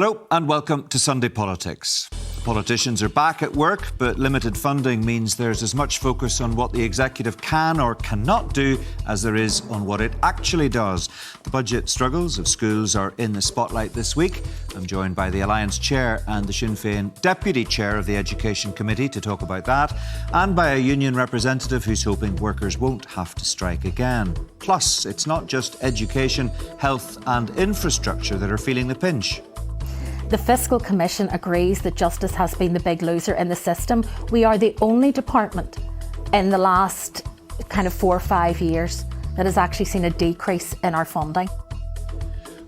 Hello and welcome to Sunday Politics. The politicians are back at work, but limited funding means there's as much focus on what the executive can or cannot do as there is on what it actually does. The budget struggles of schools are in the spotlight this week. I'm joined by the Alliance Chair and the Sinn Féin Deputy Chair of the Education Committee to talk about that, and by a union representative who's hoping workers won't have to strike again. Plus, it's not just education, health and infrastructure that are feeling the pinch. The Fiscal Commission agrees that justice has been the big loser in the system. We are the only department in the last 4 or 5 years that has actually seen a decrease in our funding.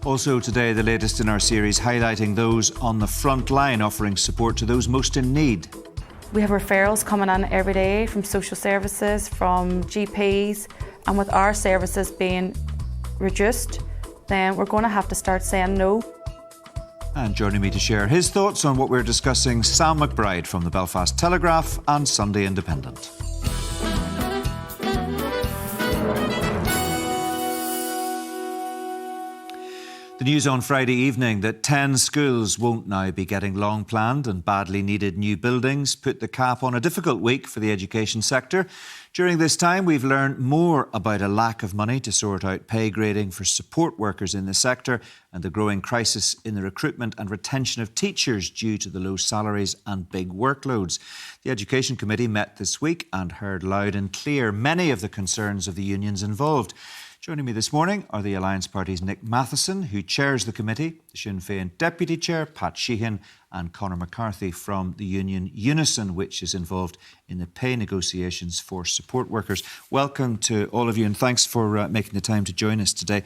Also today, the latest in our series highlighting those on the front line offering support to those most in need. We have referrals coming in every day from social services, from GPs, and with our services being reduced, then we're going to have to start saying no. And joining me to share his thoughts on what we're discussing, Sam McBride from the Belfast Telegraph and Sunday Independent. The news on Friday evening that 10 schools won't now be getting long-planned and badly needed new buildings put the cap on a difficult week for the education sector. During this time, we've learned more about a lack of money to sort out pay grading for support workers in the sector and the growing crisis in the recruitment and retention of teachers due to the low salaries and big workloads. The Education Committee met this week and heard loud and clear many of the concerns of the unions involved. Joining me this morning are the Alliance Party's Nick Matheson, who chairs the committee, the Sinn Féin Deputy Chair, Pat Sheehan, and Conor McCarthy from the union Unison, which is involved in the pay negotiations for support workers. Welcome to all of you and thanks for making the time to join us today.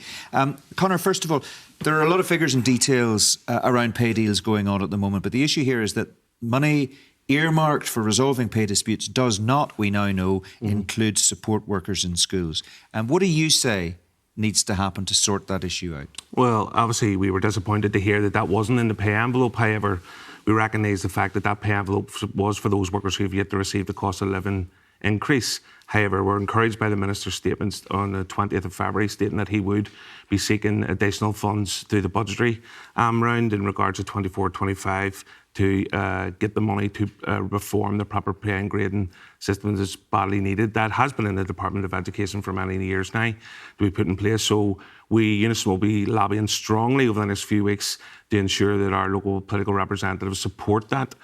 Conor, first of all, there are a lot of figures and details around pay deals going on at the moment, but the issue here is that money earmarked for resolving pay disputes does not, we now know, include support workers in schools. And what do you say needs to happen to sort that issue out? Well, obviously we were disappointed to hear that that wasn't in the pay envelope. However, we recognise the fact that that pay envelope was for those workers who have yet to receive the cost of living increase. However, we're encouraged by the Minister's statements on the 20th of February stating that he would be seeking additional funds through the budgetary round in regards to 24-25 to get the money to reform the proper pay and grading system that's badly needed. That has been in the Department of Education for many years now to be put in place. So we, Unison, will be lobbying strongly over the next few weeks to ensure that our local political representatives support that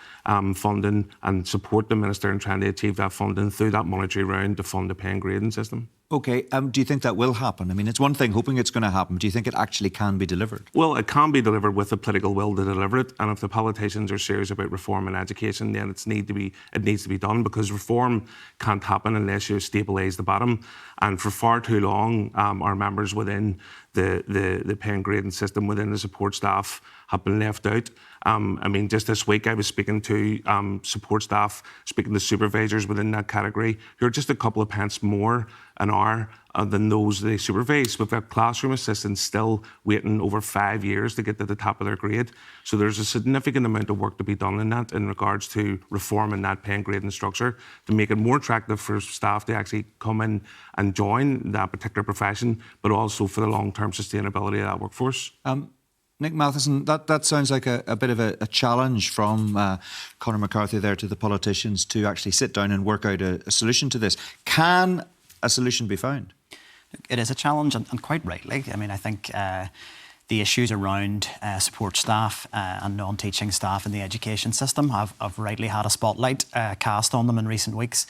funding and support the Minister in trying to achieve that funding through that monetary round to fund the pay and grading system. OK, do you think that will happen? I mean, it's one thing hoping it's going to happen. Do you think it actually can be delivered? Well, it can be delivered with the political will to deliver it. And if the politicians are serious about reform in education, then it needs to be done, because reform can't happen unless you stabilise the bottom. And for far too long, our members within the pay and grading system, within the support staff, have been left out. Just this week I was speaking to support staff, speaking to supervisors within that category who are just a couple of pence more an hour than those they supervise. We've got classroom assistants still waiting over 5 years to get to the top of their grade. So there's a significant amount of work to be done in that in regards to reforming that pay and grading structure to make it more attractive for staff to actually come in and join that particular profession, but also for the long-term sustainability of that workforce. Nick Matheson, that sounds like a bit of a challenge from Conor McCarthy there to the politicians to actually sit down and work out a solution to this. Can a solution be found? It is a challenge, and quite rightly. I think the issues around support staff and non-teaching staff in the education system have rightly had a spotlight cast on them in recent weeks.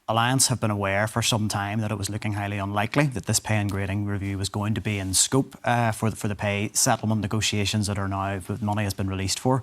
Alliance have been aware for some time that it was looking highly unlikely that this pay and grading review was going to be in scope for the pay settlement negotiations that are now, that money has been released for.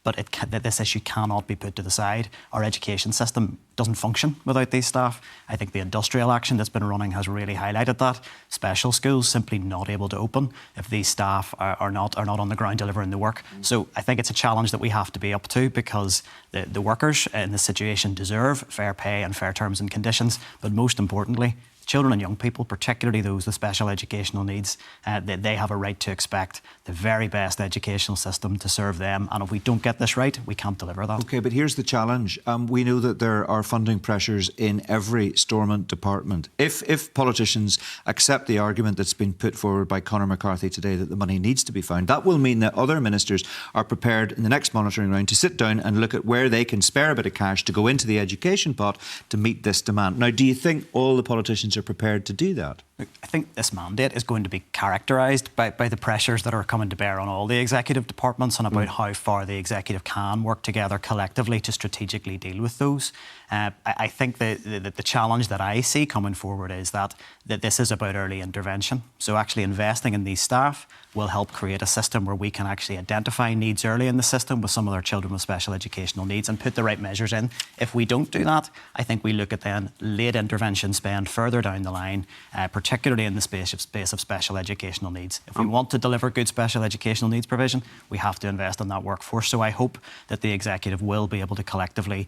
But this issue cannot be put to the side. Our education system doesn't function without these staff. I think the industrial action that's been running has really highlighted that. Special schools simply not able to open if these staff are not on the ground delivering the work. So I think it's a challenge that we have to be up to, because the workers in this situation deserve fair pay and fair terms and conditions. But most importantly, children and young people, particularly those with special educational needs, they have a right to expect the very best educational system to serve them. And if we don't get this right, we can't deliver that. OK, but here's the challenge. We know that there are funding pressures in every Stormont department. If politicians accept the argument that's been put forward by Conor McCarthy today that the money needs to be found, that will mean that other ministers are prepared in the next monitoring round to sit down and look at where they can spare a bit of cash to go into the education pot to meet this demand. Now, do you think all the politicians are prepared to do that? I think this mandate is going to be characterised by the pressures that are coming to bear on all the executive departments and about how far the executive can work together collectively to strategically deal with those. I think the challenge that I see coming forward is that this is about early intervention. So actually investing in these staff will help create a system where we can actually identify needs early in the system with some of our children with special educational needs and put the right measures in. If we don't do that, I think we look at then late intervention spend further down the line, particularly in the space of special educational needs. If we want to deliver good special educational needs provision, we have to invest in that workforce. So I hope that the executive will be able to collectively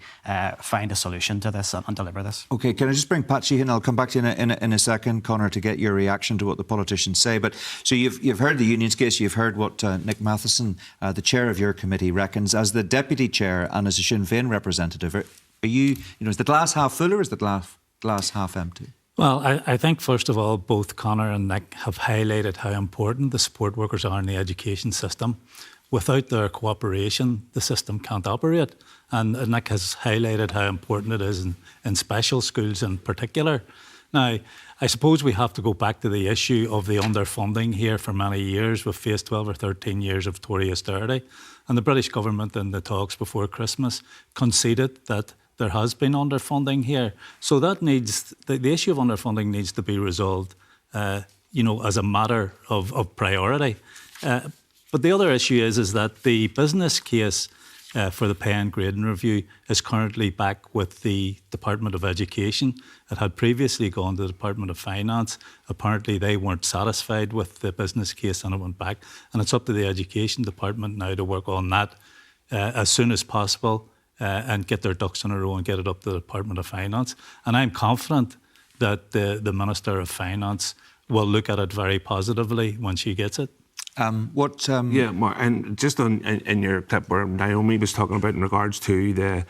find a solution to this and deliver this. OK, can I just bring Pat Sheehan? I'll come back to you in a second, Conor, to get your reaction to what the politicians say. But so you've heard the Union's case, you've heard what Nick Matheson, the chair of your committee, reckons. As the deputy chair and as a Sinn Féin representative, are you, is the glass half full or is the glass half empty? Well, I think, first of all, both Conor and Nick have highlighted how important the support workers are in the education system. Without their cooperation, the system can't operate. And Nick has highlighted how important it is in special schools in particular. Now, I suppose we have to go back to the issue of the underfunding here for many years. We've faced 12 or 13 years of Tory austerity. And the British government in the talks before Christmas conceded that there has been underfunding here. So that needs, the issue of underfunding needs to be resolved, as a matter of priority. But the other issue is that the business case for the pay and grading review is currently back with the Department of Education. It had previously gone to the Department of Finance. Apparently they weren't satisfied with the business case and it went back. And it's up to the Education Department now to work on that as soon as possible and get their ducks in a row and get it up to the Department of Finance. And I'm confident that the Minister of Finance will look at it very positively when she gets it. Yeah, Mark, and just in your clip where Naomi was talking about in regards to the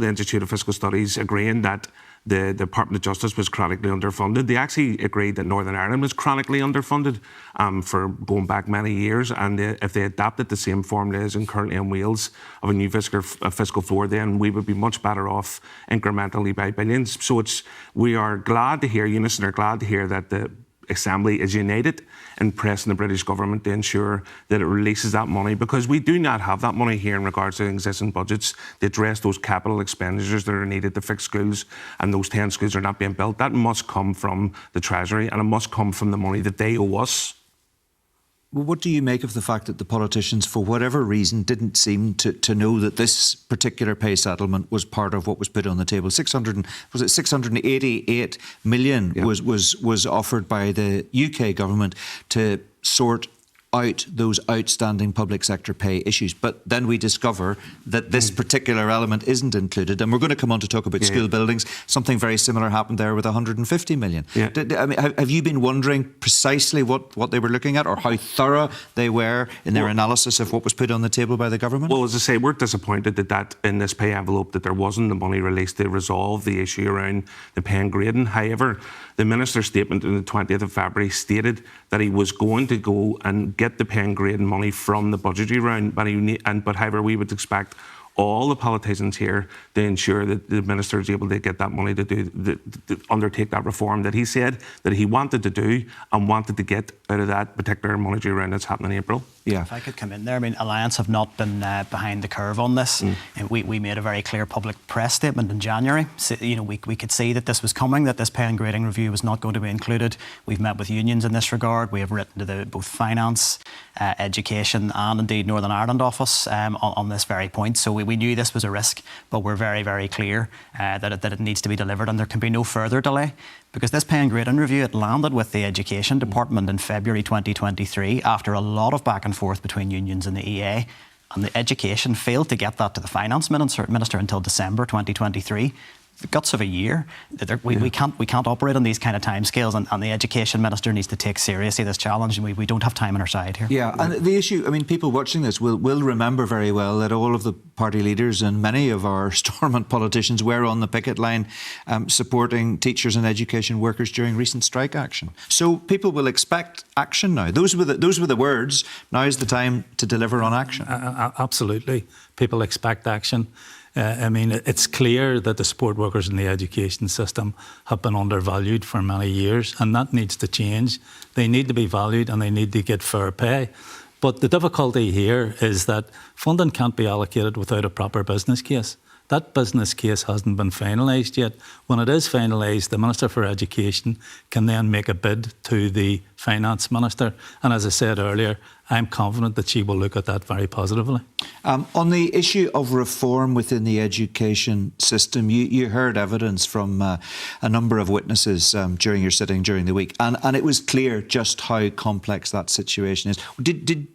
Institute of Fiscal Studies agreeing that the Department of Justice was chronically underfunded. They actually agreed that Northern Ireland was chronically underfunded for going back many years, and if they adapted the same formulas and currently in Wales of a new fiscal floor, then we would be much better off incrementally by billions. So we are glad to hear, Unison are glad to hear that the Assembly is united in pressing the British government to ensure that it releases that money, because we do not have that money here in regards to existing budgets to address those capital expenditures that are needed to fix schools, and those 10 schools are not being built. That must come from the Treasury and it must come from the money that they owe us. Well, what do you make of the fact that the politicians, for whatever reason, didn't seem to know that this particular pay settlement was part of what was put on the table? 688 million was offered by the UK government to sort out those outstanding public sector pay issues. But then we discover that this particular element isn't included. And we're going to come on to talk about school buildings. Something very similar happened there with 150 million. Yeah. Have you been wondering precisely what they were looking at, or how thorough they were in their analysis of what was put on the table by the government? Well, as I say, we're disappointed that in this pay envelope that there wasn't the money released to resolve the issue around the pay and grading. However, the Minister's statement on the 20th of February stated that he was going to go and get the pay and grading money from the budgetary round, but however, we would expect all the politicians here to ensure that the Minister is able to get that money to undertake that reform that he said that he wanted to do and wanted to get out of that particular monetary round that's happening in April. Yeah. If I could come in there, Alliance have not been behind the curve on this. We made a very clear public press statement in January. So, we could see that this was coming, that this pay and grading review was not going to be included. We've met with unions in this regard. We have written to both Finance, Education and indeed Northern Ireland office on this very point. So we knew this was a risk, but we're very, very clear that it needs to be delivered, and there can be no further delay. Because this pay and grading review, it landed with the Education Department in February 2023 after a lot of back and forth between unions and the EA. And the Education failed to get that to the Finance Minister until December 2023. the guts of a year. We can't operate on these kind of timescales, and the Education Minister needs to take seriously this challenge, and we don't have time on our side here. Yeah, and the issue, I mean, people watching this will remember very well that all of the party leaders and many of our Stormont politicians were on the picket line supporting teachers and education workers during recent strike action. So people will expect action now. Those were the words. Now is the time to deliver on action. Absolutely. People expect action. I mean, it's clear that the support workers in the education system have been undervalued for many years, and that needs to change. They need to be valued and they need to get fair pay. But the difficulty here is that funding can't be allocated without a proper business case. That business case hasn't been finalised yet. When it is finalised, the Minister for Education can then make a bid to the Finance Minister. And as I said earlier, I'm confident that she will look at that very positively. On the issue of reform within the education system, you heard evidence from a number of witnesses during your sitting during the week, and it was clear just how complex that situation is.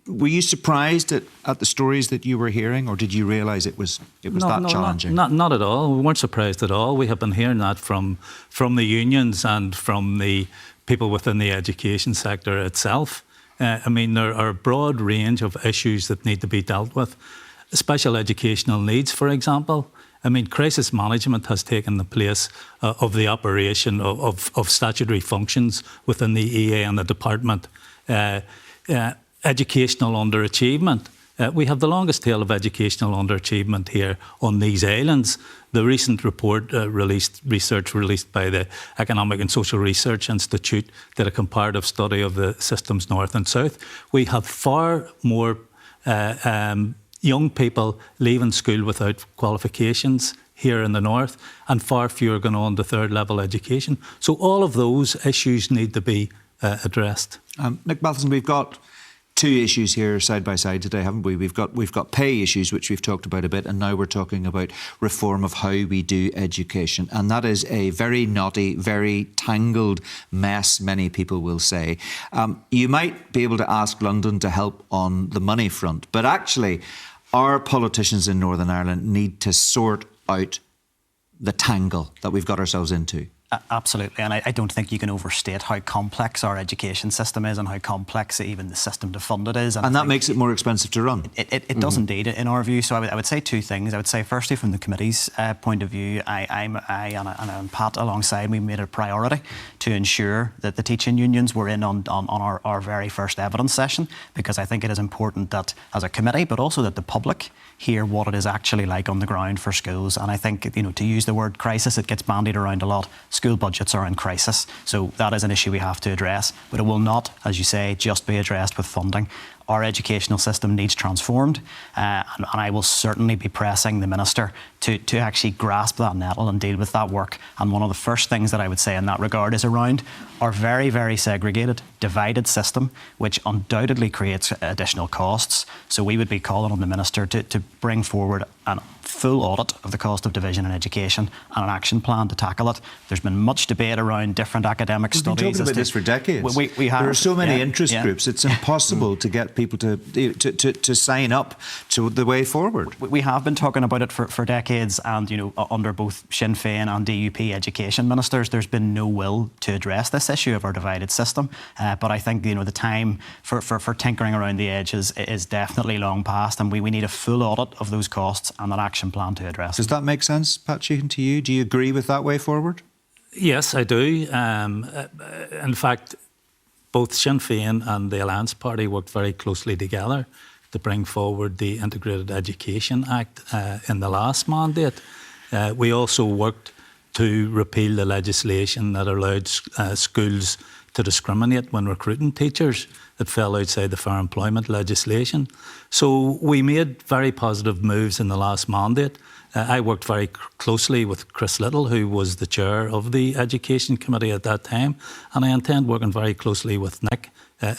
Were you surprised at the stories that you were hearing, or did you realise it was that challenging? Not at all. We weren't surprised at all. We have been hearing that from the unions and from the people within the education sector itself. I mean, there are a broad range of issues that need to be dealt with. Special educational needs, for example. I mean, crisis management has taken the place of the operation of statutory functions within the EA and the department. Educational underachievement. We have the longest tail of educational underachievement here on these islands. The recent report research released by the Economic and Social Research Institute did a comparative study of the systems north and south. We have far more young people leaving school without qualifications here in the north, and far fewer going on to third level education. So all of those issues need to be addressed. Nick Matheson, we've got two issues here side by side today, haven't we? We've got pay issues, which we've talked about a bit, and now we're talking about reform of how we do education. And that is a very knotty, very tangled mess, many people will say. You might be able to ask London to help on the money front, but actually our politicians in Northern Ireland need to sort out the tangle that we've got ourselves into. Absolutely, and I don't think you can overstate how complex our education system is and how complex even the system to fund it is. And that makes it more expensive to run. It does indeed, in our view. So I would say two things. I would say, firstly, from the committee's point of view, I and Pat alongside me made it a priority to ensure that the teaching unions were in on our very first evidence session, because I think it is important that as a committee, but also that the public hear what it is actually like on the ground for schools. And I think, to use the word crisis, it gets bandied around a lot. School budgets are in crisis, so that is an issue we have to address, but it will not, as you say, just be addressed with funding. Our educational system needs transformed, and I will certainly be pressing the Minister to actually grasp that nettle and deal with that work. And one of the first things that I would say in that regard is around our very, very segregated, divided system, which undoubtedly creates additional costs. So we would be calling on the Minister to bring forward a full audit of the cost of division in education and an action plan to tackle it. There's been much debate around different academic studies. We've been talking about this for decades. We have, there are so many interest groups. It's impossible to get people to sign up to the way forward. We have been talking about it for decades, and under both Sinn Féin and DUP education ministers, there's been no will to address this issue of our divided system. But I think the time for tinkering around the edges is definitely long past, and we need a full audit of those costs and an action plan to address. Does that make sense, Pat Sheehan, to you? Do you agree with that way forward? Yes, I do. In fact, both Sinn Féin and the Alliance Party worked very closely together to bring forward the Integrated Education Act in the last mandate. We also worked to repeal the legislation that allowed schools to discriminate when recruiting teachers that fell outside the fair employment legislation. So we made very positive moves in the last mandate. I worked very closely with Chris Little, who was the chair of the Education Committee at that time, and I intend working very closely with Nick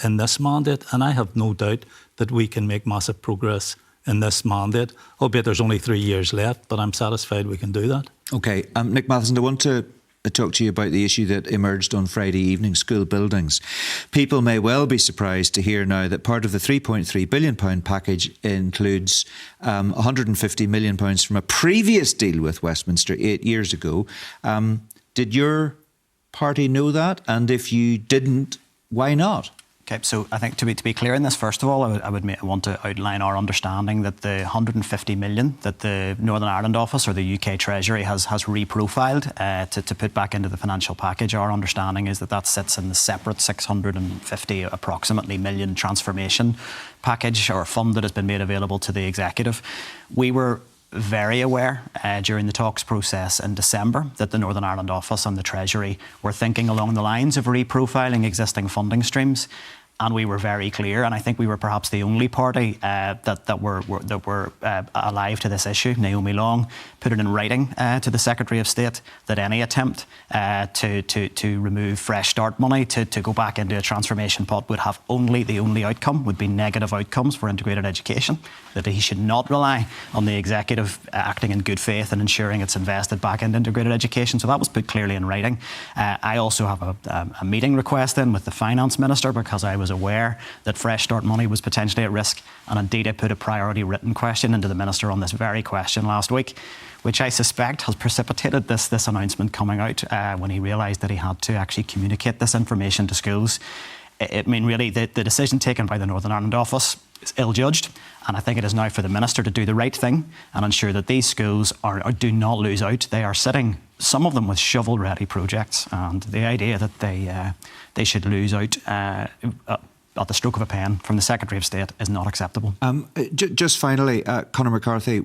in this mandate, and I have no doubt that we can make massive progress in this mandate, albeit there's only 3 years left, but I'm satisfied we can do that. OK, Nick Matheson, I want to talk to you about the issue that emerged on Friday evening, school buildings. People may well be surprised to hear now that part of the £3.3 billion package includes £150 million from a previous deal with Westminster 8 years ago. Did your party know that? And if you didn't, why not? Okay, so I think to be clear in this, first of all, I want to outline our understanding that the 150 million that the Northern Ireland Office or the UK Treasury has reprofiled to put back into the financial package. Our understanding is that sits in the separate 650 approximately million transformation package or fund that has been made available to the executive. We were very aware during the talks process in December that the Northern Ireland Office and the Treasury were thinking along the lines of reprofiling existing funding streams. And we were very clear, and I think we were perhaps the only party that were alive to this issue. Naomi Long put it in writing to the Secretary of State that any attempt to remove Fresh Start money to go back into a transformation pot would have the only outcome would be negative outcomes for integrated education, that he should not rely on the executive acting in good faith and ensuring it's invested back in integrated education. So that was put clearly in writing. I also have a meeting request in with the Finance Minister because I was aware that Fresh Start money was potentially at risk, and indeed I put a priority written question into the Minister on this very question last week, which I suspect has precipitated this announcement coming out when he realised that he had to actually communicate this information to schools. Really, the decision taken by the Northern Ireland Office is ill-judged, and I think it is now for the Minister to do the right thing and ensure that these schools do not lose out. They are sitting, some of them with shovel-ready projects, and the idea that they should lose out at the stroke of a pen from the Secretary of State is not acceptable. Just finally, Conor McCarthy,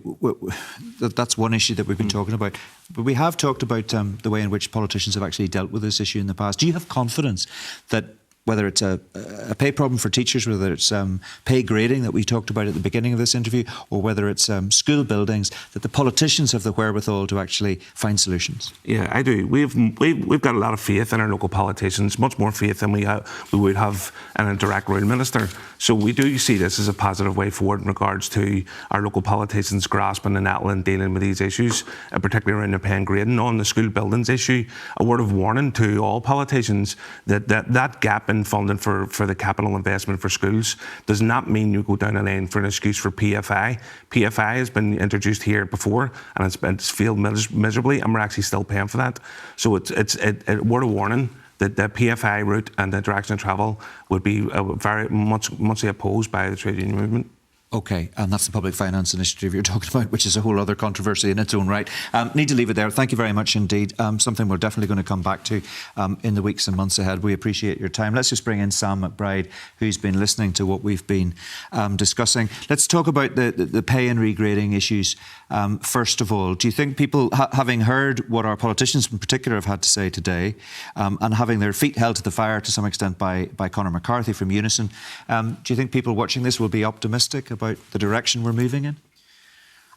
that's one issue that we've been talking about, but we have talked about the way in which politicians have actually dealt with this issue in the past. Do you have confidence that whether it's a pay problem for teachers, whether it's pay grading that we talked about at the beginning of this interview, or whether it's school buildings, that the politicians have the wherewithal to actually find solutions? Yeah, I do. We've got a lot of faith in our local politicians, much more faith than we would have in a direct royal minister. So we do see this as a positive way forward in regards to our local politicians grasping the nettle and dealing with these issues, particularly around the pay and grading. On the school buildings issue, a word of warning to all politicians that gap in funding for the capital investment for schools does not mean you go down a lane for an excuse for PFI. PFI has been introduced here before and it's failed miserably, and we're actually still paying for that. So it's a word of warning that the PFI route and the direction of travel would be very much opposed by the trade union movement. OK, and that's the public finance initiative you're talking about, which is a whole other controversy in its own right. Need to leave it there. Thank you very much indeed. Something we're definitely going to come back to in the weeks and months ahead. We appreciate your time. Let's just bring in Sam McBride, who's been listening to what we've been discussing. Let's talk about the pay and regrading issues. First of all, do you think people, having heard what our politicians in particular have had to say today, and having their feet held to the fire to some extent by Conor McCarthy from Unison, do you think people watching this will be optimistic about the direction we're moving in?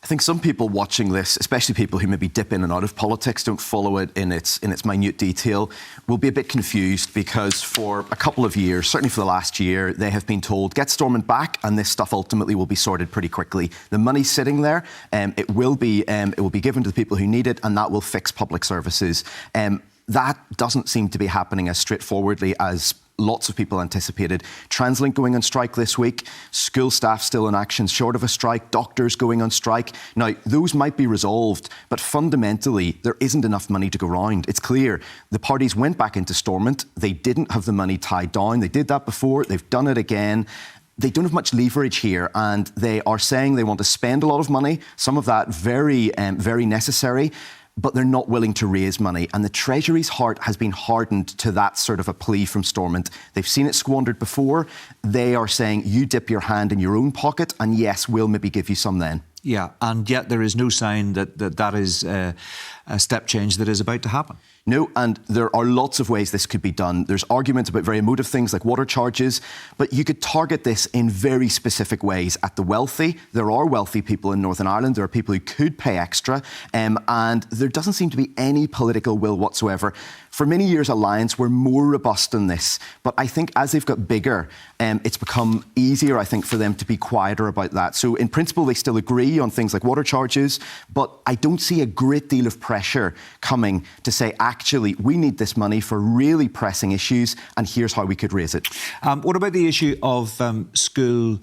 I think some people watching this, especially people who maybe dip in and out of politics, don't follow it in its minute detail, will be a bit confused because for a couple of years, certainly for the last year, they have been told, get Stormont back and this stuff ultimately will be sorted pretty quickly. The money's sitting there, it will be given to the people who need it, and that will fix public services. That doesn't seem to be happening as straightforwardly as lots of people anticipated. TransLink going on strike this week, school staff still in action short of a strike, doctors going on strike. Now, those might be resolved, but fundamentally, there isn't enough money to go round. It's clear the parties went back into Stormont. They didn't have the money tied down. They did that before. They've done it again. They don't have much leverage here, and they are saying they want to spend a lot of money, some of that very necessary, but they're not willing to raise money. And the Treasury's heart has been hardened to that sort of a plea from Stormont. They've seen it squandered before. They are saying, you dip your hand in your own pocket, and yes, we'll maybe give you some then. Yeah, and yet there is no sign that is a step change that is about to happen. No, and there are lots of ways this could be done. There's arguments about very emotive things like water charges, but you could target this in very specific ways at the wealthy. There are wealthy people in Northern Ireland. There are people who could pay extra, and there doesn't seem to be any political will whatsoever. For many years, Alliance were more robust than this, but I think as they've got bigger, it's become easier, I think, for them to be quieter about that. So in principle, they still agree on things like water charges, but I don't see a great deal of pressure coming to say, actually, actually, we need this money for really pressing issues, and here's how we could raise it. What about the issue of school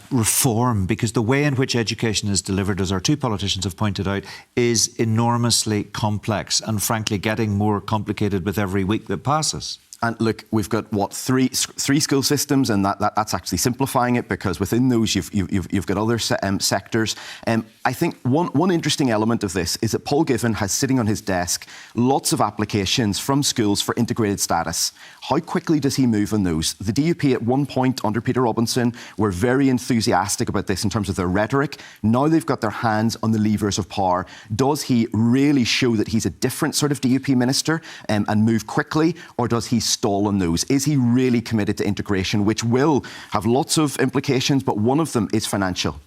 reform? Because the way in which education is delivered, as our two politicians have pointed out, is enormously complex and frankly getting more complicated with every week that passes. And look, we've got, what, three school systems, and that's actually simplifying it, because within those you've got other sectors. I think one interesting element of this is that Paul Given has sitting on his desk lots of applications from schools for integrated status. How quickly does he move on those? The DUP at one point under Peter Robinson were very enthusiastic about this in terms of their rhetoric. Now they've got their hands on the levers of power. Does he really show that he's a different sort of DUP minister and move quickly, or does he stall on those? Is he really committed to integration, which will have lots of implications, but one of them is financial?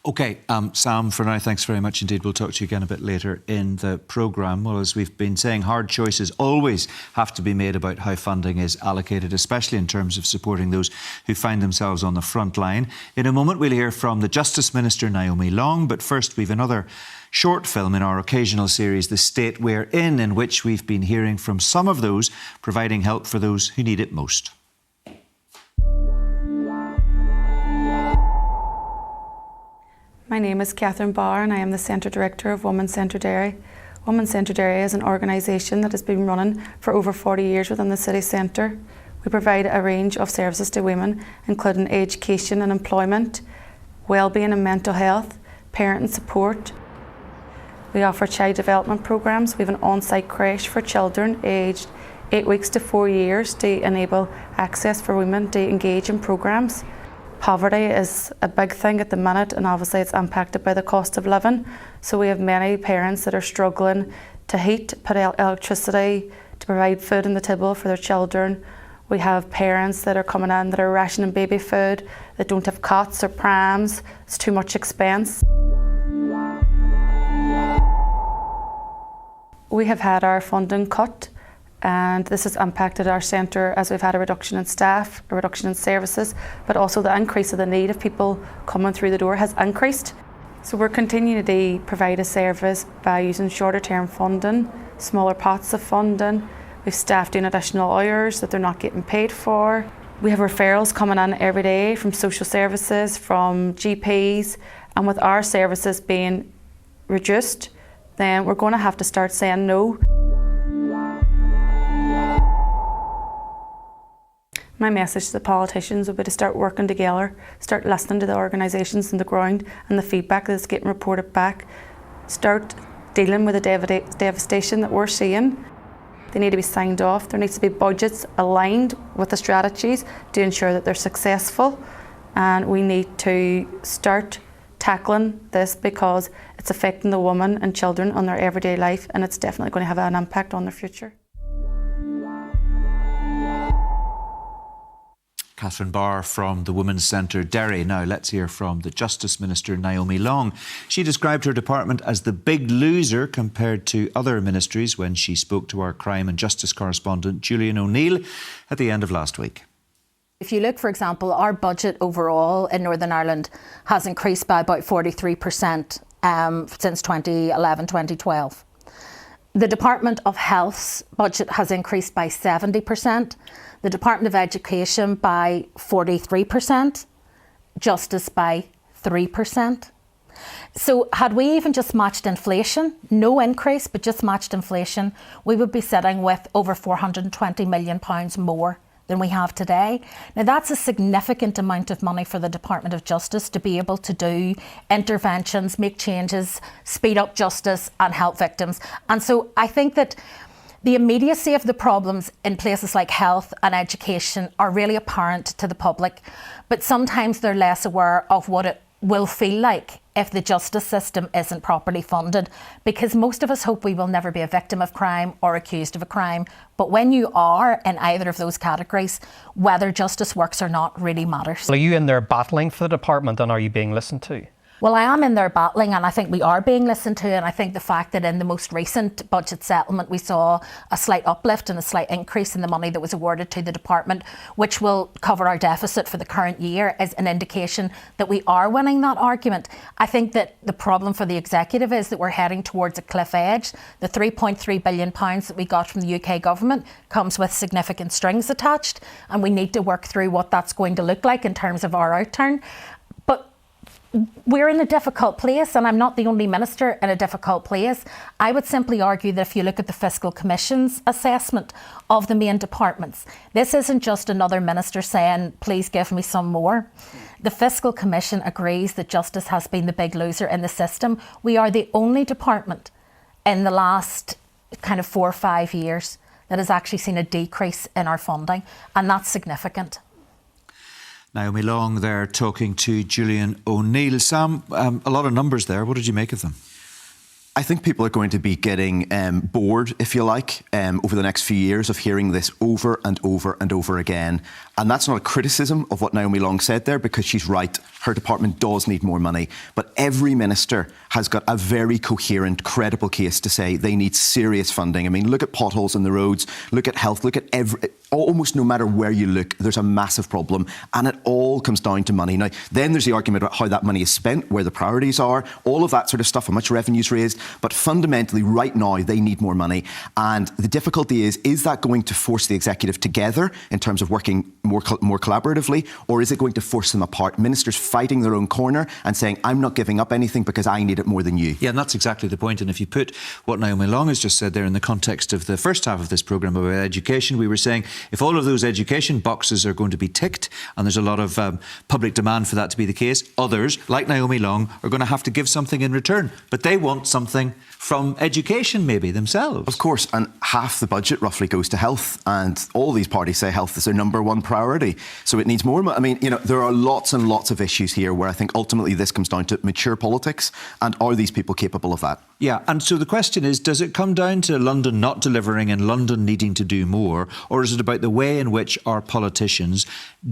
OK, Sam, for now, thanks very much indeed. We'll talk to you again a bit later in the programme. Well, as we've been saying, hard choices always have to be made about how funding is allocated, especially in terms of supporting those who find themselves on the front line. In a moment, we'll hear from the Justice Minister, Naomi Long, but first we've another short film in our occasional series, The State We're in which we've been hearing from some of those providing help for those who need it most. My name is Catherine Barr and I am the Centre Director of Women's Centre Derry. Women's Centre Derry is an organisation that has been running for over 40 years within the city centre. We provide a range of services to women, including education and employment, wellbeing and mental health, parent support. We offer child development programmes. We have an on-site creche for children aged 8 weeks to 4 years to enable access for women to engage in programmes. Poverty is a big thing at the minute, and obviously it's impacted by the cost of living. So we have many parents that are struggling to heat, put out electricity, to provide food on the table for their children. We have parents that are coming in that are rationing baby food, that don't have cots or prams. It's too much expense. We have had our funding cut, and this has impacted our centre as we've had a reduction in staff, a reduction in services, but also the increase of the need of people coming through the door has increased. So we're continuing to provide a service by using shorter term funding, smaller pots of funding. We've staff doing additional hours that they're not getting paid for. We have referrals coming in every day from social services, from GPs, and with our services being reduced, then we're going to have to start saying no. My message to the politicians would be to start working together, start listening to the organisations on the ground and the feedback that's getting reported back, start dealing with the devastation that we're seeing. They need to be signed off. There needs to be budgets aligned with the strategies to ensure that they're successful, and we need to start tackling this because it's affecting the women and children on their everyday life, and it's definitely going to have an impact on their future. Catherine Barr from the Women's Centre Derry. Now let's hear from the Justice Minister, Naomi Long. She described her department as the big loser compared to other ministries when she spoke to our crime and justice correspondent, Julian O'Neill, at the end of last week. If you look, for example, our budget overall in Northern Ireland has increased by about 43% since 2011-2012. The Department of Health's budget has increased by 70%, the Department of Education by 43%, Justice by 3%. So had we even just matched inflation, no increase, but just matched inflation, we would be sitting with over £420 million more than we have today. Now that's a significant amount of money for the Department of Justice to be able to do interventions, make changes, speed up justice and help victims. And so I think that the immediacy of the problems in places like health and education are really apparent to the public, but sometimes they're less aware of what it will feel like if the justice system isn't properly funded, because most of us hope we will never be a victim of crime or accused of a crime. But when you are in either of those categories, whether justice works or not really matters. Are you in there battling for the department, and are you being listened to? Well, I am in there battling, and I think we are being listened to, and I think the fact that in the most recent budget settlement we saw a slight uplift and a slight increase in the money that was awarded to the department, which will cover our deficit for the current year, is an indication that we are winning that argument. I think that the problem for the executive is that we're heading towards a cliff edge. The £3.3 billion that we got from the UK government comes with significant strings attached, and we need to work through what that's going to look like in terms of our outturn. But we're in a difficult place, and I'm not the only minister in a difficult place. I would simply argue that if you look at the Fiscal Commission's assessment of the main departments, this isn't just another minister saying, please give me some more. The Fiscal Commission agrees that justice has been the big loser in the system. We are the only department in the last kind of 4 or 5 years that has actually seen a decrease in our funding, and that's significant. Naomi Long there talking to Julian O'Neill. Sam, a lot of numbers there. What did you make of them? I think people are going to be getting bored, if you like, over the next few years of hearing this over and over and over again. And that's not a criticism of what Naomi Long said there, because she's right. Her department does need more money. But every minister has got a very coherent, credible case to say they need serious funding. I mean, look at potholes in the roads, look at health, look at almost no matter where you look, there's a massive problem. And it all comes down to money. Now, then there's the argument about how that money is spent, where the priorities are, all of that sort of stuff, how much revenue's raised. But fundamentally, right now, they need more money. And the difficulty is that going to force the executive together in terms of working more collaboratively, or is it going to force them apart? Ministers fighting their own corner and saying, I'm not giving up anything because I need it more than you. Yeah, and that's exactly the point. And if you put what Naomi Long has just said there in the context of the first half of this programme about education, we were saying if all of those education boxes are going to be ticked, and there's a lot of public demand for that to be the case, others, like Naomi Long, are going to have to give something in return. But they want something from education maybe themselves. Of course, and half the budget roughly goes to health, and all these parties say health is their number one priority. So it needs more. I mean, you know, there are lots and lots of issues here where I think ultimately this comes down to mature politics, and are these people capable of that? Yeah, and so the question is, does it come down to London not delivering and London needing to do more, or is it about the way in which our politicians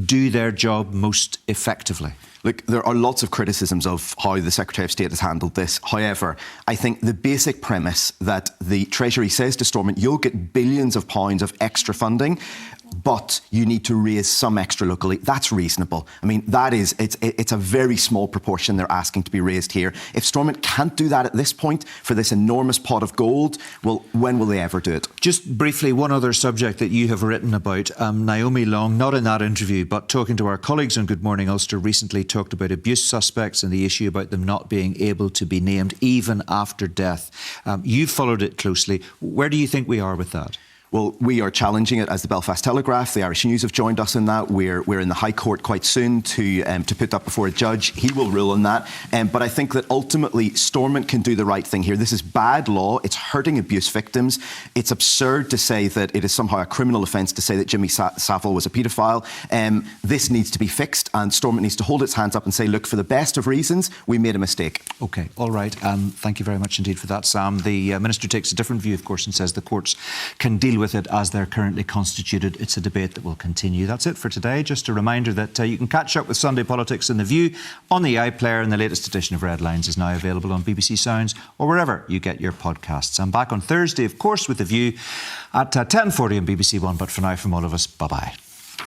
do their job most effectively? Look, there are lots of criticisms of how the Secretary of State has handled this. However, I think the basic premise that the Treasury says to Stormont, you'll get billions of pounds of extra funding, but you need to raise some extra locally. That's reasonable. I mean, it's a very small proportion they're asking to be raised here. If Stormont can't do that at this point for this enormous pot of gold, well, when will they ever do it? Just briefly, one other subject that you have written about. Naomi Long, not in that interview, but talking to our colleagues on Good Morning Ulster, recently talked about abuse suspects and the issue about them not being able to be named even after death. You've followed it closely. Where do you think we are with that? Well, we are challenging it as the Belfast Telegraph. The Irish News have joined us in that. We're in the High Court quite soon to put that before a judge. He will rule on that. But I think that ultimately Stormont can do the right thing here. This is bad law. It's hurting abuse victims. It's absurd to say that it is somehow a criminal offence to say that Jimmy Savile was a paedophile. This needs to be fixed, and Stormont needs to hold its hands up and say, look, for the best of reasons, we made a mistake. OK, all right. Thank you very much indeed for that, Sam. The Minister takes a different view, of course, and says the courts can deal with it as they're currently constituted. It's a debate that will continue. That's it for today. Just a reminder that you can catch up with Sunday Politics and The View on the iPlayer, and the latest edition of Red Lines is now available on BBC Sounds or wherever you get your podcasts. I'm back on Thursday, of course, with The View at 10:40 on BBC One. But for now, from all of us, bye-bye.